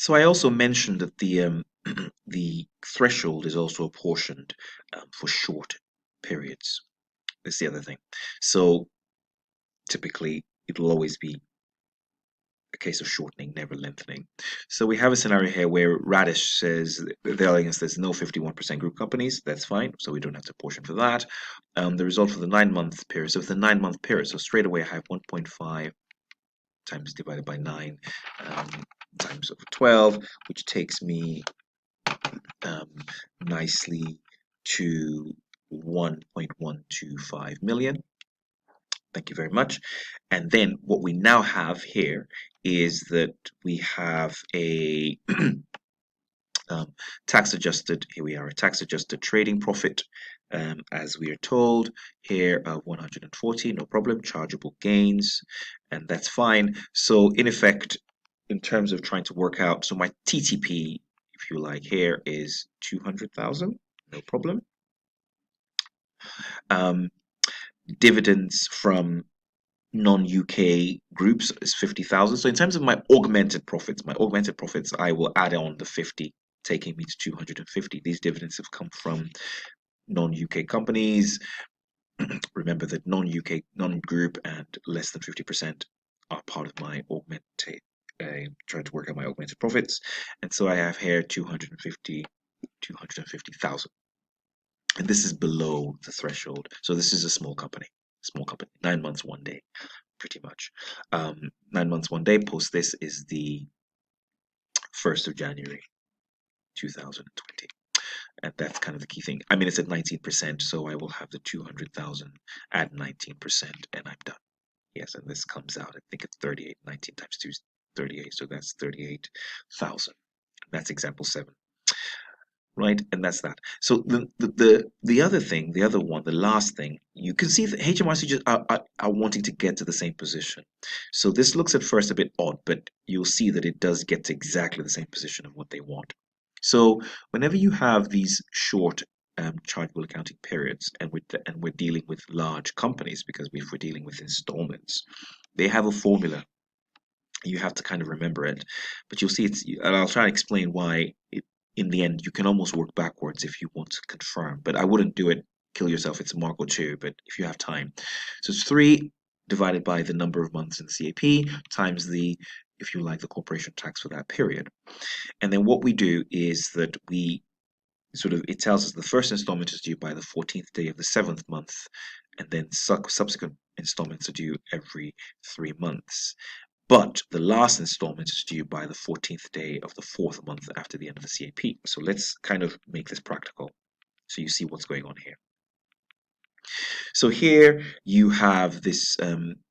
So I also mentioned that the the threshold is also apportioned for short periods. That's the other thing. So typically, it'll always be a case of shortening, never lengthening. So we have a scenario here where Radish says they're telling us there's no 51% group companies. That's fine. So we don't have to portion for that. The result for the 9-month period. So for the 9-month period, so straight away I have 1.5 times divided by 9 um, times over 12, which takes me um, nicely to 1.125 million. Thank you very much. And then what we now have here is that we have a tax adjusted, here we are, a tax adjusted trading profit, as we are told here, 140, no problem, chargeable gains, and that's fine. So in effect, in terms of trying to work out, so my TTP, if you like, here is 200,000, no problem. Um, Dividends from non-UK groups is 50,000. So in terms of my augmented profits, I will add on the 50, taking me to 250. These dividends have come from non-UK companies. Remember that non-UK, non-group, and less than 50% are part of my augmented. Trying to work out my augmented profits, and so I have here 250,000, and this is below the threshold. So this is a small company, 9 months, 1 day. Pretty much. 9 months, 1 day. Post this is the 1st of January 2020. And that's kind of the key thing. I mean, it's at 19%, so I will have the 200,000 at 19%, and I'm done. Yes, and this comes out, I think it's 38. 19 times 2 is 38, so that's 38,000. That's example 7. Right, and that's that. So the other thing, the other one, the last thing, you can see that HMRC just are wanting to get to the same position. So this looks at first a bit odd, but you'll see that it does get to exactly the same position of what they want. So whenever you have these short chargeable accounting periods, and we're dealing with large companies, because if we're dealing with installments, they have a formula. You have to kind of remember it, but you'll see and I'll try and explain why in the end you can almost work backwards if you want to confirm, but I wouldn't do it, kill yourself. It's a mark or two, but if you have time. So it's 3 divided by the number of months in the CAP times the, if you like, the corporation tax for that period. And then what we do is that we sort of, it tells us the first installment is due by the 14th day of the 7th month, and then subsequent installments are due every 3 months. But the last installment is due by the 14th day of the 4th month after the end of the CAP. So let's kind of make this practical so you see what's going on here. So here you have this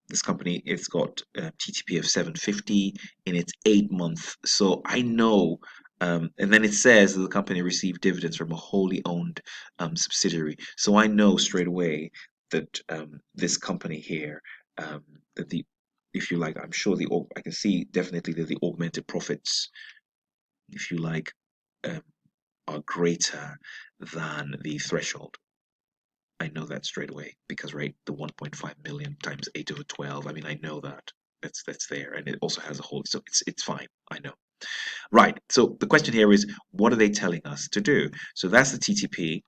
this company. It's got TTP of 750 in its 8-month. So I know, and then it says that the company received dividends from a wholly owned subsidiary. So I know straight away that this company here, that the, if you like, I'm sure I can see definitely that the augmented profits, if you like, um, are greater than the threshold. I know that straight away because, right, the 1.5 million times 8 over 12. I mean, I know that that's there, and it also has a whole. So it's fine. I know. Right. So the question here is, what are they telling us to do? So that's the TTP.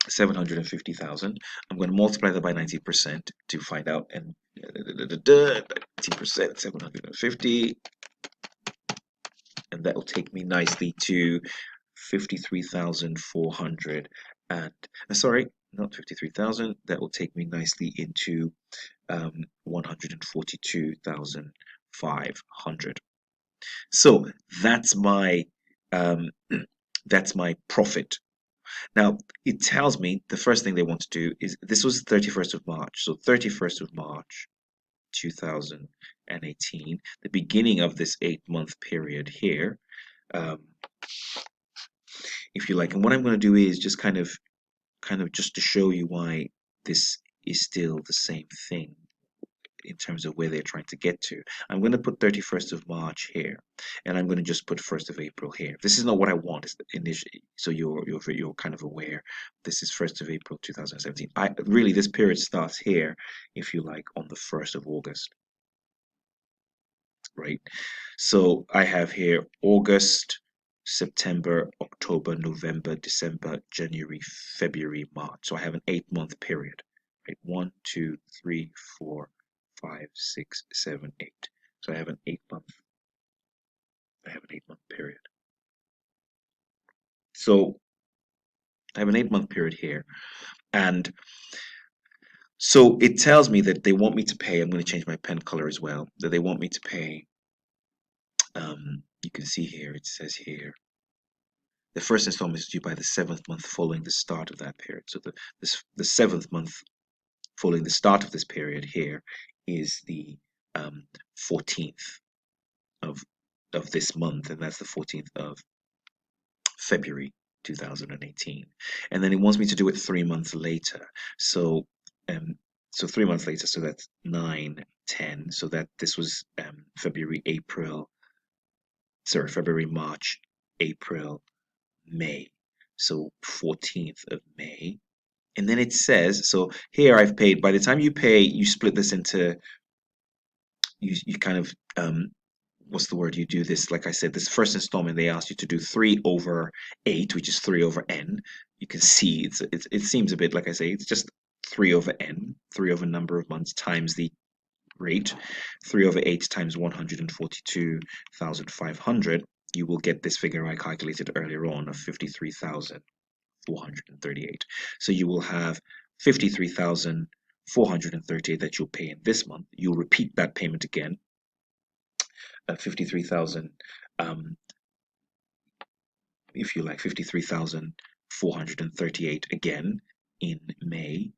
750,000. I'm going to multiply that by 90% to find out, and 90%, 750, and that will take me nicely to 53,400, and sorry, not 53,000. That will take me nicely into 142,500. So that's my um, that's my profit. Now, it tells me the first thing they want to do is, this was 31st of March. So 31st of March, 2018, the beginning of this 8-month period here, um, if you like. And what I'm going to do is just kind of just to show you why this is still the same thing in terms of where they're trying to get to. I'm going to put 31st of March here, and I'm going to just put 1st of April here. This is not what I want initially, so you're kind of aware. This is 1st of April 2017. Really, this period starts here, if you like, on the 1st of August. right? So I have here August, September, October, November, December, January, February, March. So I have an 8-month period, right? 1, 2, 3, 4, 5, 6, 7, 8. So I have an 8-month period. So I have an 8-month period here. And so it tells me that they want me to pay. I'm going to change my pen color as well. That they want me to pay. You can see here, it says here, the first installment is due by the 7th month following the start of that period. So the 7th month following the start of this period here is the 14th of this month, and that's the 14th of February 2018. And then it wants me to do it 3 months later. So um, so 3 months later, so that's 9, 10. So that this was February, March, April, May. So 14th of May. And then it says, so here I've paid, by the time you pay, you split this into, you kind of, what's the word? You do this, like I said, this first installment, they asked you to do 3/8, which is 3 over n. You can see it seems a bit, like I say, it's just 3 over n, 3 over number of months times the rate, 3/8 times 142,500. You will get this figure I calculated earlier on of 53,438. So you will have 53,438 that you'll pay in this month. You'll repeat that payment again, 53,000, if you like, 53,438 again in May.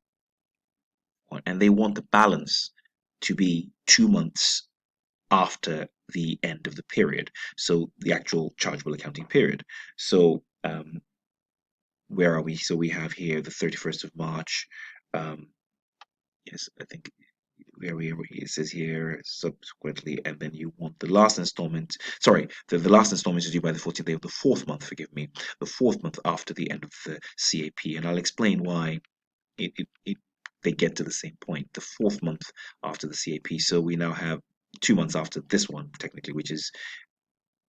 And they want the balance to be 2 months after the end of the period, so the actual chargeable accounting period. So where are we? So we have here the 31st of March. Yes, I think where it says here subsequently, and then you want the last installment. Sorry, the last installment is due by the 14th day of the 4th month. Forgive me, the 4th month after the end of the CAP, and I'll explain why they get to the same point. The 4th month after the CAP. So we now have 2 months after this one, technically, which is,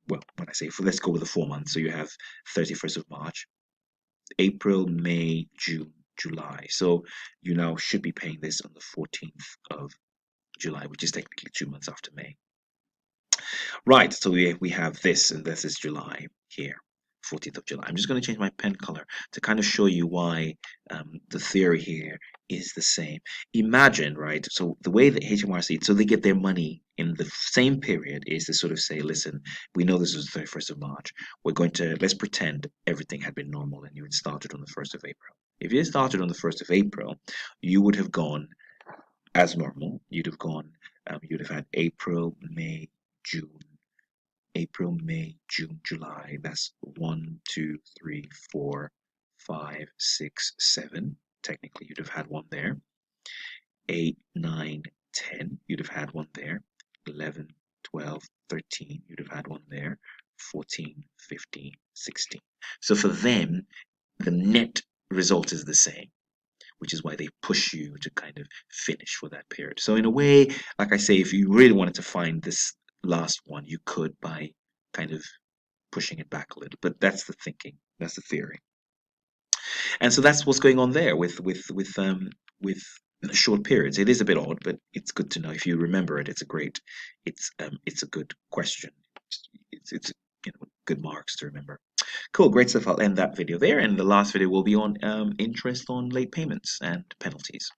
well, when I say, let's go with the 4 months. So you have 31st of March, April, May, June, July. So you now should be paying this on the 14th of July, which is technically 2 months after May. Right, so we have this, and this is July here, 14th of July. I'm just going to change my pen color to kind of show you why the theory here is the same. Imagine, right, so the way that HMRC, so they get their money in the same period is to sort of say, listen, we know this is the 31st of March. We're going to, let's pretend everything had been normal and you had started on the 1st of April. If you had started on the 1st of April, you would have gone as normal. You'd have had April, May, June, April, May, June, July. That's 1, 2, 3, 4, 5, 6, 7. Technically, you'd have had one there. 8, 9, 10. You'd have had one there. 11, 12, 13. You'd have had one there. 14, 15, 16. So for them, the net result is the same, which is why they push you to kind of finish for that period. So in a way, like I say, if you really wanted to find this last one, you could by kind of pushing it back a little. But that's the thinking. That's the theory. And so that's what's going on there with short periods. It is a bit odd, but it's good to know. If you remember it, it's a good question. It's good marks to remember. Cool, great stuff. I'll end that video there, and the last video will be on interest on late payments and penalties.